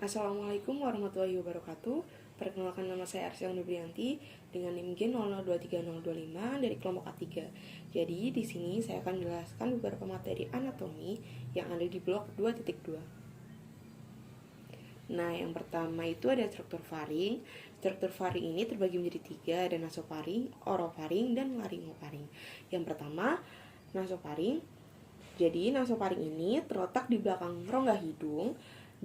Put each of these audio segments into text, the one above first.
Assalamualaikum warahmatullahi wabarakatuh. Perkenalkan, nama saya Arsya Nubrianti dengan NIM Gen 0023025 dari kelompok A3. Jadi di sini saya akan menjelaskan beberapa materi anatomi yang ada di blok 2.2. Nah, yang pertama itu ada struktur faring. Struktur faring ini terbagi menjadi 3, ada nasofaring, orofaring, dan laryngofaring. Yang pertama, nasofaring. Jadi nasofaring ini terletak di belakang rongga hidung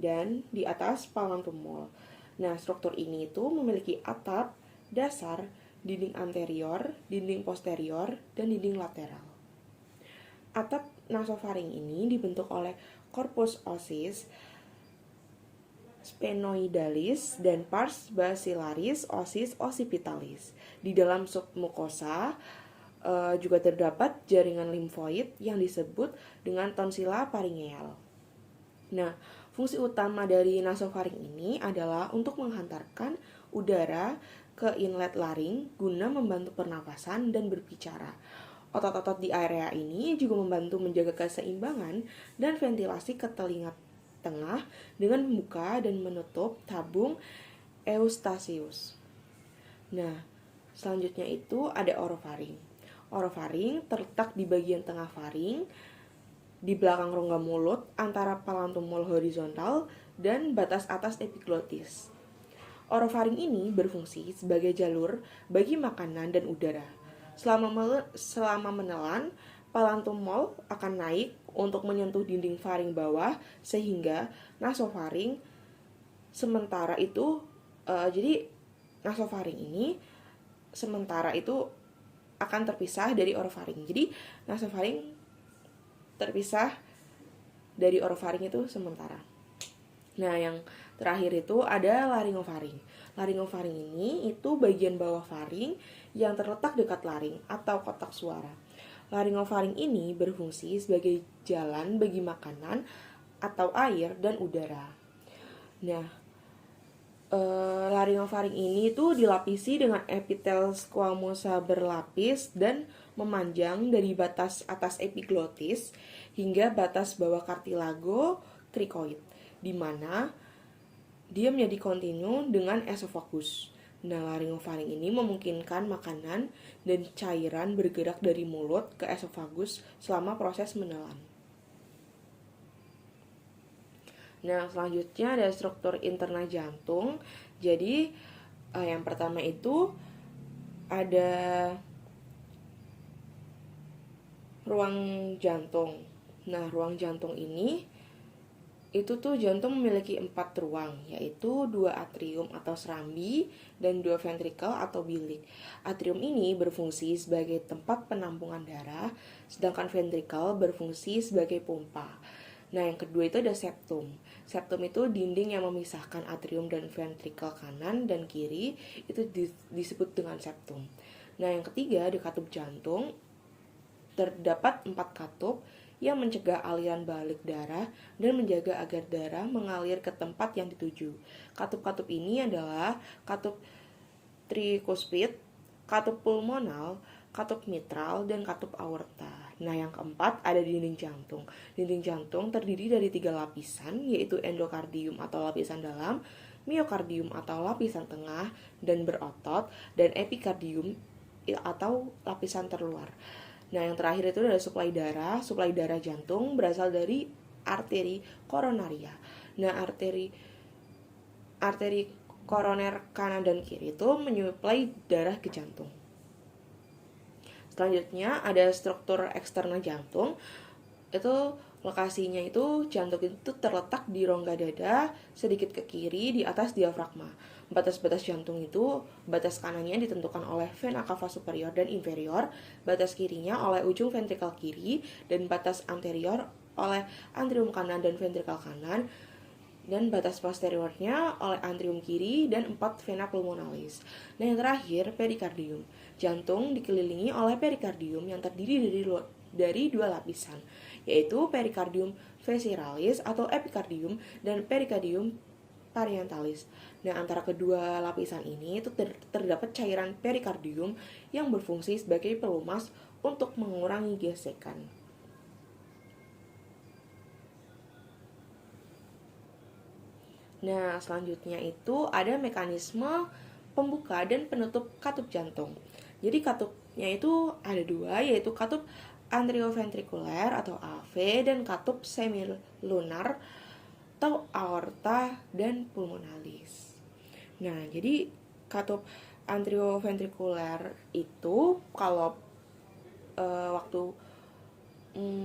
dan di atas palantumol. Nah, struktur ini itu memiliki atap, dasar, dinding anterior, dinding posterior, dan dinding lateral. Atap nasofaring ini dibentuk oleh corpus ossis, sphenoidalis, dan pars basilaris ossis occipitalis. Di dalam submukosa juga terdapat jaringan limfoid yang disebut dengan tonsilla pharyngeal. Nah, fungsi utama dari nasofaring ini adalah untuk menghantarkan udara ke inlet laring guna membantu pernapasan dan berbicara. Otot-otot di area ini juga membantu menjaga keseimbangan dan ventilasi ke telinga tengah dengan membuka dan menutup tabung eustachius. Nah, selanjutnya itu ada orofaring. Orofaring terletak di bagian tengah faring, di belakang rongga mulut antara palantumol horizontal dan batas atas epiglotis. Orofaring ini berfungsi sebagai jalur bagi makanan dan udara. Selama menelan, palantumol akan naik untuk menyentuh dinding faring bawah sehingga nasofaring sementara itu jadi nasofaring ini sementara itu akan terpisah dari orofaring. Jadi nasofaring terpisah dari orofaring itu sementara. Nah, yang terakhir itu ada laryngofaring. Laryngofaring ini itu bagian bawah faring yang terletak dekat laring atau kotak suara. Laryngofaring ini berfungsi sebagai jalan bagi makanan atau air dan udara. Nah, laryngofaring ini tuh dilapisi dengan epitel squamosa berlapis dan memanjang dari batas atas epiglotis hingga batas bawah kartilago krikoid, di mana dia menjadi kontinu dengan esofagus. Nah, laryngofaring ini memungkinkan makanan dan cairan bergerak dari mulut ke esofagus selama proses menelan. Nah, selanjutnya ada struktur interna jantung. Jadi, yang pertama itu ada ruang jantung. Nah, ruang jantung ini itu tuh jantung memiliki 4 ruang, yaitu 2 atrium atau serambi dan 2 ventrikel atau bilik. Atrium ini berfungsi sebagai tempat penampungan darah, sedangkan ventrikel berfungsi sebagai pompa. Nah, yang kedua itu ada septum. Septum itu dinding yang memisahkan atrium dan ventrikel kanan dan kiri, itu disebut dengan septum. Nah, yang ketiga ada katup jantung. Terdapat 4 katup yang mencegah aliran balik darah dan menjaga agar darah mengalir ke tempat yang dituju. Katup-katup ini adalah katup trikuspid, katup pulmonal, katup mitral, dan katup aorta. Nah, yang keempat ada dinding jantung. Dinding jantung terdiri dari 3 lapisan, yaitu endokardium atau lapisan dalam, miokardium atau lapisan tengah dan berotot, dan epikardium atau lapisan terluar. Nah, yang terakhir itu adalah suplai darah. Suplai darah jantung berasal dari arteri koronaria. Nah, arteri koroner kanan dan kiri itu menyuplai darah ke jantung. Selanjutnya ada struktur eksterna jantung. Itu lokasinya itu jantung itu terletak di rongga dada sedikit ke kiri di atas diafragma. Batas-batas jantung itu batas kanannya ditentukan oleh vena cava superior dan inferior, batas kirinya oleh ujung ventrikel kiri, dan batas anterior oleh antrium kanan dan ventrikel kanan, dan batas posteriornya oleh antrium kiri dan 4 vena pulmonalis. Nah, yang terakhir perikardium. Jantung dikelilingi oleh perikardium yang terdiri dari 2 lapisan, yaitu perikardium visceralis atau epikardium dan perikardium parietalis. Nah, antara kedua lapisan ini itu terdapat cairan perikardium yang berfungsi sebagai pelumas untuk mengurangi gesekan. Nah, selanjutnya itu ada mekanisme pembuka dan penutup katup jantung. Jadi katupnya itu ada dua, yaitu katup anterioventrikuler atau AV dan katup semilunar atau aorta dan pulmonalis. Nah, jadi katup anterioventrikuler itu kalau waktu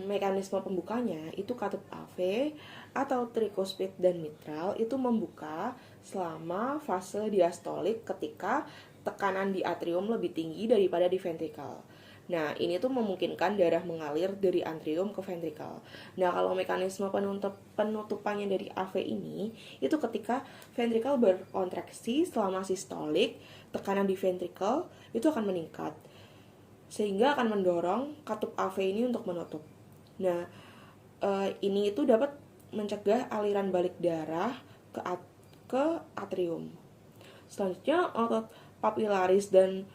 mekanisme pembukanya itu katup AV atau tricuspid dan mitral itu membuka selama fase diastolik ketika tekanan di atrium lebih tinggi daripada di ventrikel. Nah, ini tuh memungkinkan darah mengalir dari atrium ke ventrikel. Nah, kalau mekanisme penutupannya dari AV ini, itu ketika ventrikel berkontraksi selama sistolik, tekanan di ventrikel itu akan meningkat, sehingga akan mendorong katup AV ini untuk menutup. Nah, ini itu dapat mencegah aliran balik darah ke atrium. Selanjutnya, otot papillaris dan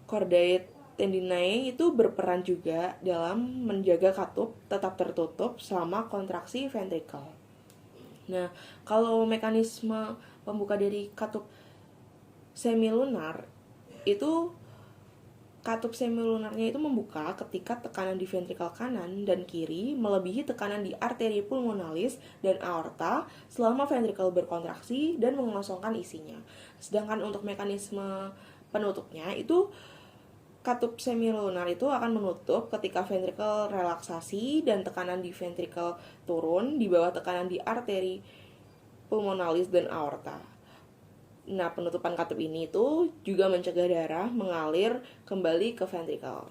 chordae tendinae itu berperan juga dalam menjaga katup tetap tertutup selama kontraksi ventrikel. Nah, kalau mekanisme pembuka dari katup semilunar itu katup semilunarnya itu membuka ketika tekanan di ventrikel kanan dan kiri melebihi tekanan di arteri pulmonalis dan aorta selama ventrikel berkontraksi dan mengosongkan isinya. Sedangkan untuk mekanisme penutupnya itu katup semilunar itu akan menutup ketika ventrikel relaksasi dan tekanan di ventrikel turun di bawah tekanan di arteri pulmonalis dan aorta. Nah, penutupan katup ini itu juga mencegah darah mengalir kembali ke ventrikel.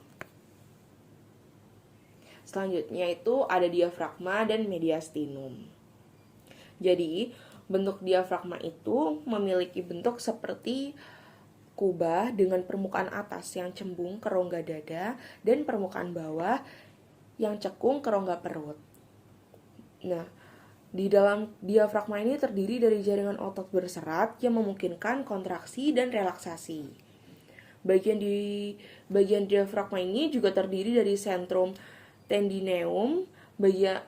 Selanjutnya itu ada diafragma dan mediastinum. Jadi, bentuk diafragma itu memiliki bentuk seperti kubah dengan permukaan atas yang cembung ke rongga dada dan permukaan bawah yang cekung ke rongga perut. Nah, di dalam diafragma ini terdiri dari jaringan otot berserat yang memungkinkan kontraksi dan relaksasi. Bagian diafragma ini juga terdiri dari sentrum tendineum, bagian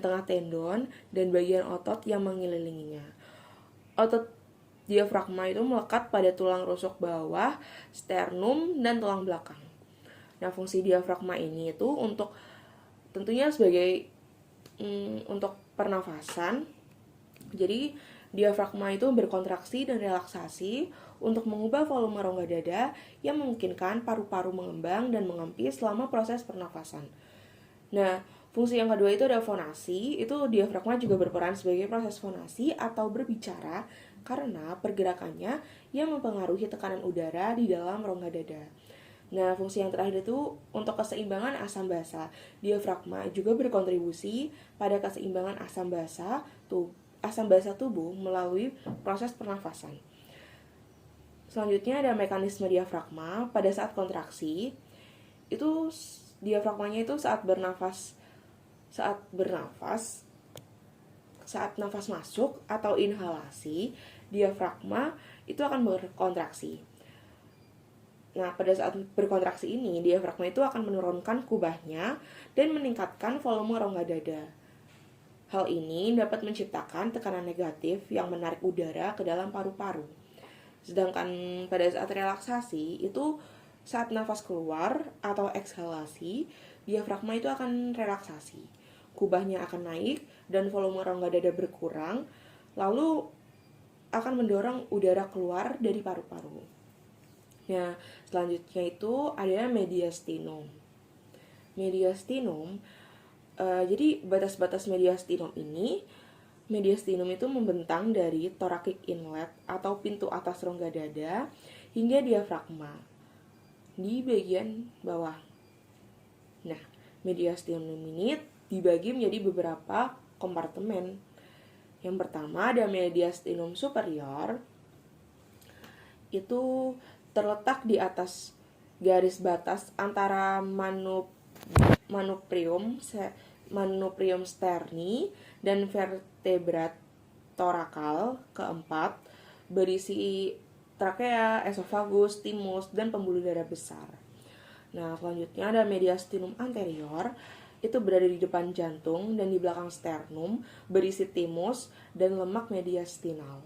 tengah tendon, dan bagian otot yang mengelilinginya. Otot diafragma itu melekat pada tulang rusuk bawah, sternum, dan tulang belakang. Nah, fungsi diafragma ini itu tentunya sebagai untuk pernafasan. Jadi, diafragma itu berkontraksi dan relaksasi untuk mengubah volume rongga dada yang memungkinkan paru-paru mengembang dan mengempis selama proses pernafasan. Nah, fungsi yang kedua itu ada fonasi. Itu diafragma juga berperan sebagai proses fonasi atau berbicara karena pergerakannya yang mempengaruhi tekanan udara di dalam rongga dada. Nah, fungsi yang terakhir itu untuk keseimbangan asam basa. Diafragma juga berkontribusi pada keseimbangan asam basa tubuh melalui proses pernafasan. Selanjutnya ada mekanisme diafragma pada saat kontraksi. Itu diafragmanya itu saat nafas masuk atau inhalasi, diafragma itu akan berkontraksi. Nah, pada saat berkontraksi ini, diafragma itu akan menurunkan kubahnya dan meningkatkan volume rongga dada. Hal ini dapat menciptakan tekanan negatif yang menarik udara ke dalam paru-paru. Sedangkan pada saat relaksasi, itu saat nafas keluar atau ekshalasi, diafragma itu akan relaksasi. Kubahnya akan naik dan volume rongga dada berkurang, lalu akan mendorong udara keluar dari paru-paru. Nah, selanjutnya itu ada mediastinum. Jadi batas-batas mediastinum itu membentang dari thoracic inlet atau pintu atas rongga dada hingga diafragma di bagian bawah. Nah, mediastinum ini dibagi menjadi beberapa kompartemen. Yang pertama ada mediastinum superior. Itu terletak di atas garis batas antara manubrium sterni dan vertebrat torakal keempat, berisi trakea, esofagus, timus, dan pembuluh darah besar. Nah, selanjutnya ada mediastinum anterior. itu berada di depan jantung dan di belakang sternum, berisi timus dan lemak mediastinal.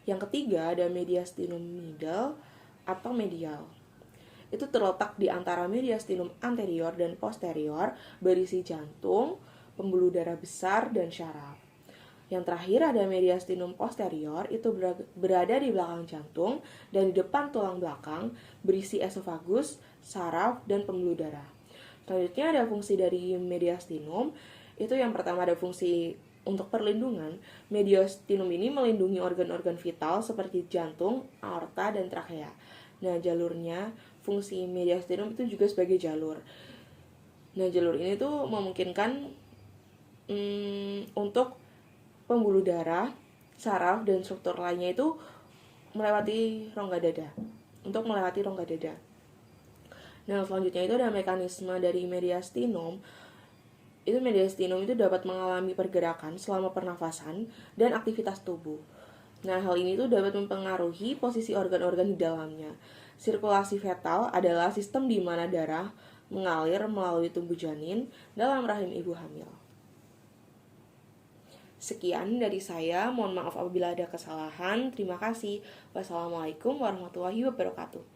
Yang ketiga ada mediastinum middle atau medial. Itu terletak di antara mediastinum anterior dan posterior, berisi jantung, pembuluh darah besar, dan syaraf. Yang terakhir ada mediastinum posterior, itu berada di belakang jantung dan di depan tulang belakang, berisi esofagus, saraf, dan pembuluh darah. Selanjutnya ada fungsi dari mediastinum, itu yang pertama ada fungsi untuk perlindungan. Mediastinum ini melindungi organ-organ vital seperti jantung, aorta, dan trakea. Nah, jalurnya, fungsi mediastinum itu juga sebagai jalur. Nah, jalur ini tuh memungkinkan untuk pembuluh darah, saraf, dan struktur lainnya itu melewati rongga dada. Untuk melewati rongga dada. Nah, selanjutnya itu ada mekanisme dari mediastinum. Itu mediastinum itu dapat mengalami pergerakan selama pernafasan dan aktivitas tubuh. Nah, hal ini tuh dapat mempengaruhi posisi organ-organ di dalamnya. Sirkulasi fetal adalah sistem di mana darah mengalir melalui tubuh janin dalam rahim ibu hamil. Sekian dari saya, mohon maaf apabila ada kesalahan. Terima kasih. Wassalamualaikum warahmatullahi wabarakatuh.